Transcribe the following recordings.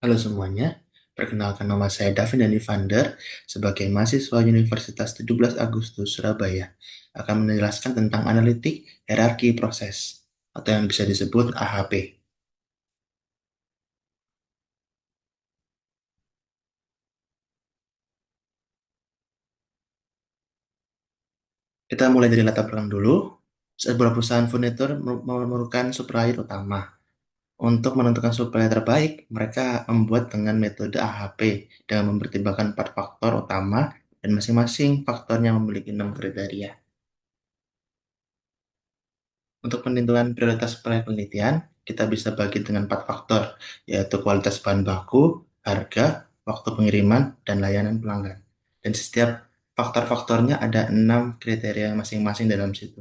Halo semuanya, perkenalkan nama saya Davin dan Ivander sebagai mahasiswa Universitas 17 Agustus Surabaya akan menjelaskan tentang analitik hierarki proses atau yang bisa disebut AHP. Kita mulai dari latar belakang dulu. Sebuah perusahaan furnitur memerlukan supplier utama. Untuk menentukan supplier terbaik, mereka membuat dengan metode AHP dengan mempertimbangkan 4 faktor utama dan masing-masing faktornya memiliki 6 kriteria. Untuk penentuan prioritas proyek penelitian, kita bisa bagi dengan 4 faktor, yaitu kualitas bahan baku, harga, waktu pengiriman, dan layanan pelanggan. Dan setiap faktor-faktornya ada 6 kriteria masing-masing dalam situ.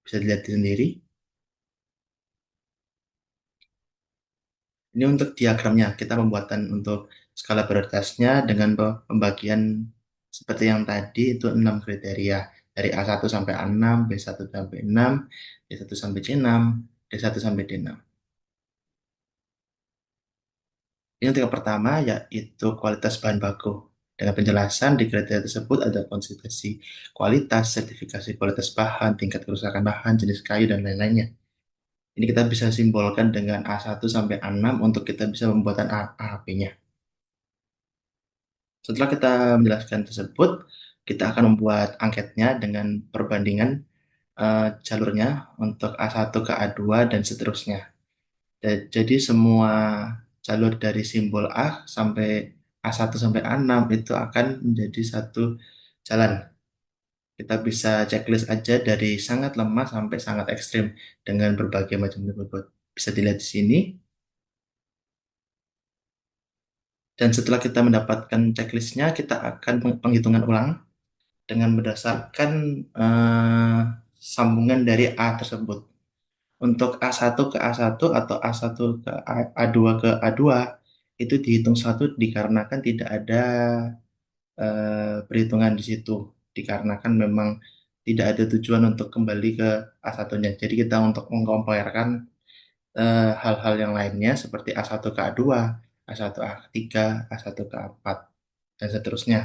Bisa dilihat sendiri. Ini untuk diagramnya, kita pembuatan untuk skala prioritasnya dengan pembagian seperti yang tadi itu 6 kriteria. Dari A1 sampai A6, B1 sampai 6, D1 sampai C6, D1 sampai D6. Ini untuk yang pertama yaitu kualitas bahan baku. Dengan penjelasan di kriteria tersebut ada konsistensi kualitas, sertifikasi kualitas bahan, tingkat kerusakan bahan, jenis kayu, dan lain-lainnya. Ini kita bisa simbolkan dengan A1 sampai A6 untuk kita bisa pembuatan AHP-nya. Setelah kita menjelaskan tersebut, kita akan membuat angketnya dengan perbandingan jalurnya untuk A1 ke A2 dan seterusnya. Jadi semua jalur dari simbol A sampai A1 sampai A6 itu akan menjadi satu jalan. Kita bisa checklist aja dari sangat lemah sampai sangat ekstrim dengan berbagai macam berikut. Bisa dilihat di sini. Dan setelah kita mendapatkan checklistnya, kita akan penghitungan ulang dengan berdasarkan eh, sambungan dari A tersebut. Untuk A1 ke A1 atau A1 ke A2 ke A2 itu dihitung satu dikarenakan tidak ada perhitungan di situ. Dikarenakan memang tidak ada tujuan untuk kembali ke A1-nya. Jadi kita untuk mengkomparkan hal-hal yang lainnya seperti A1 ke A2, A1 A3, A1 ke A4, dan seterusnya.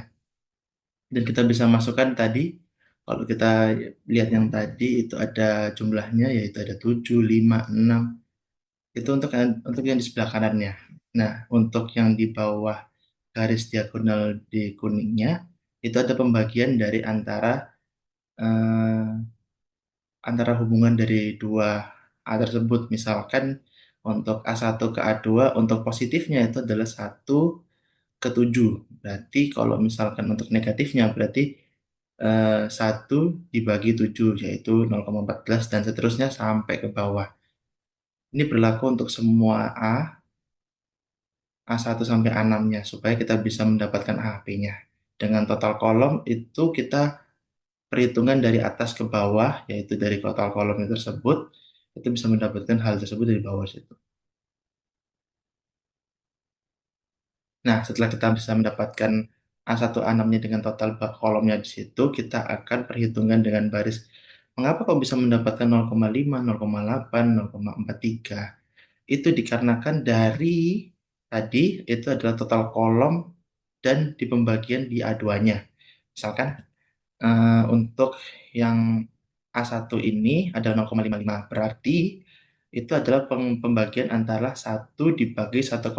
Dan kita bisa masukkan tadi, kalau kita lihat yang tadi itu ada jumlahnya yaitu ada 7, 5, 6. Itu untuk yang di sebelah kanannya. Nah, untuk yang di bawah garis diagonal di kuningnya, itu ada pembagian dari eh, antara hubungan dari dua A tersebut. Misalkan untuk A1 ke A2, untuk positifnya itu adalah 1 ke 7. Berarti kalau misalkan untuk negatifnya, berarti 1 dibagi 7, yaitu 0,14 dan seterusnya sampai ke bawah. Ini berlaku untuk semua A1 sampai A6-nya supaya kita bisa mendapatkan AHP-nya. Dengan total kolom itu kita perhitungan dari atas ke bawah, yaitu dari total kolomnya tersebut, itu bisa mendapatkan hal tersebut dari bawah situ. Nah, setelah kita bisa mendapatkan A1 A6-nya dengan total kolomnya di situ, kita akan perhitungan dengan baris. Mengapa kok bisa mendapatkan 0,5, 0,8, 0,43? Itu dikarenakan dari tadi itu adalah total kolom dan di pembagian di A2-nya. Misalkan untuk yang A1 ini ada 0,55, berarti itu adalah pembagian antara 1 dibagi 1,82.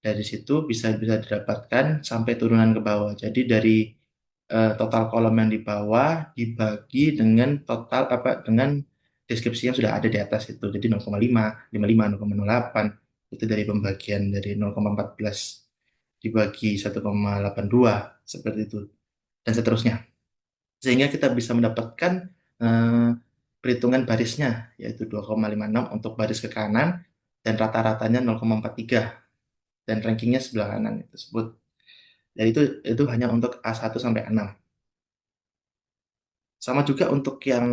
Dari situ bisa bisa didapatkan sampai turunan ke bawah. Jadi dari total kolom yang di bawah dibagi dengan total apa dengan deskripsi yang sudah ada di atas itu. Jadi 0,5, 55, 0,08 itu dari pembagian dari 0,14 dibagi 1,82 seperti itu dan seterusnya. Sehingga kita bisa mendapatkan eh, perhitungan barisnya yaitu 2,56 untuk baris ke kanan dan rata-ratanya 0,43 dan rankingnya sebelah kanan tersebut. Dan itu hanya untuk A1 sampai A6. Sama juga untuk yang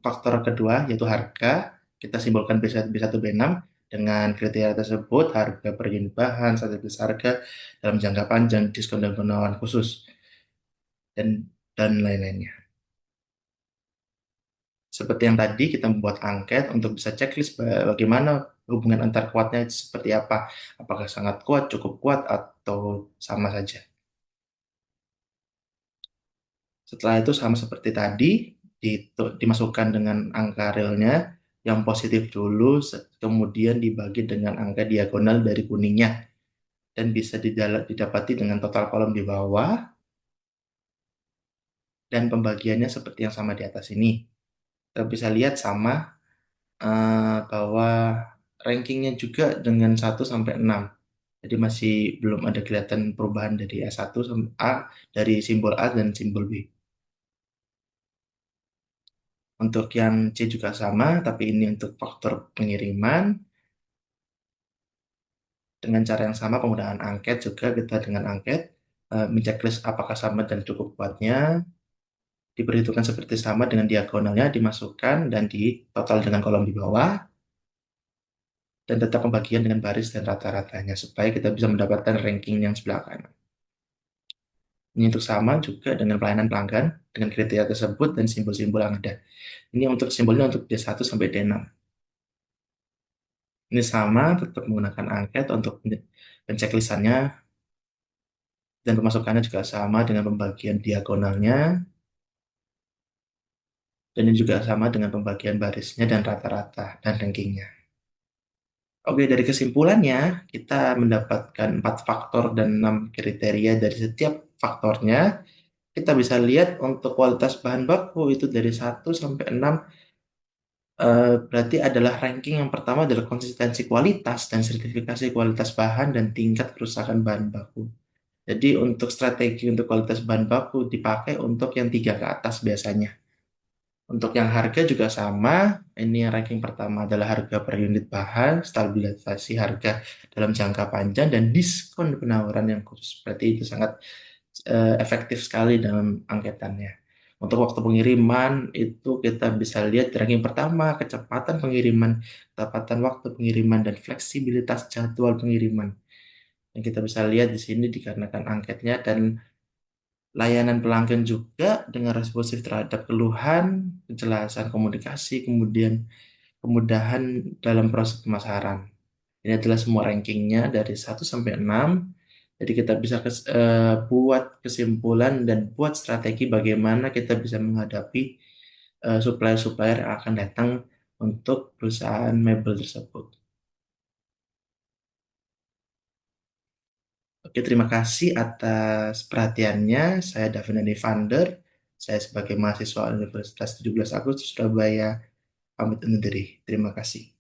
faktor kedua yaitu harga, kita simbolkan B1, B1, B6 dengan kriteria tersebut, harga per unit bahan, status harga dalam jangka panjang, diskon dan penawaran khusus dan lain-lainnya. Seperti yang tadi kita membuat angket untuk bisa checklist bagaimana hubungan antar kuatnya seperti apa. Apakah sangat kuat, cukup kuat, atau sama saja. Setelah itu sama seperti tadi, dimasukkan dengan angka realnya yang positif dulu, kemudian dibagi dengan angka diagonal dari kuningnya, dan bisa didapati dengan total kolom di bawah, dan pembagiannya seperti yang sama di atas ini. Kita bisa lihat sama bahwa rankingnya juga dengan 1 sampai 6. Jadi masih belum ada kelihatan perubahan dari A1 sampai A, dari simbol A dan simbol B. Untuk yang C juga sama, tapi ini untuk faktor pengiriman. Dengan cara yang sama, penggunaan angket juga, kita dengan angket menceklis apakah sama dan cukup kuatnya, diperhitungkan seperti sama dengan diagonalnya, dimasukkan dan ditotal dengan kolom di bawah, dan tetap pembagian dengan baris dan rata-ratanya, supaya kita bisa mendapatkan ranking yang sebelah kanan. Ini untuk sama juga dengan pelayanan pelanggan, dengan kriteria tersebut dan simbol-simbol yang ada. Ini untuk simbolnya untuk D1 sampai D6. Ini sama, tetap menggunakan angket untuk penceklisannya, dan pemasukannya juga sama dengan pembagian diagonalnya, dan ini juga sama dengan pembagian barisnya dan rata-rata dan rankingnya. Oke, dari kesimpulannya, kita mendapatkan 4 faktor dan 6 kriteria dari setiap faktornya. Kita bisa lihat untuk kualitas bahan baku itu dari 1 sampai 6, berarti adalah ranking yang pertama adalah konsistensi kualitas dan sertifikasi kualitas bahan dan tingkat kerusakan bahan baku. Jadi untuk strategi untuk kualitas bahan baku dipakai untuk yang 3 ke atas biasanya. Untuk yang harga juga sama, ini yang ranking pertama adalah harga per unit bahan, stabilisasi harga dalam jangka panjang, dan diskon penawaran yang khusus. Berarti itu sangat efektif sekali dalam angketannya. Untuk waktu pengiriman itu kita bisa lihat di ranking pertama, kecepatan pengiriman, ketepatan waktu pengiriman, dan fleksibilitas jadwal pengiriman. Yang kita bisa lihat di sini dikarenakan angketnya dan layanan pelanggan juga dengan responsif terhadap keluhan, kejelasan komunikasi, kemudian kemudahan dalam proses pemasaran. Ini adalah semua rankingnya dari 1 sampai 6. Jadi kita bisa buat kesimpulan dan buat strategi bagaimana kita bisa menghadapi supplier-supplier yang akan datang untuk perusahaan mebel tersebut. Oke, terima kasih atas perhatiannya. Saya Davin Evander. Saya sebagai mahasiswa Universitas 17 Agustus Surabaya pamit undur diri. Terima kasih.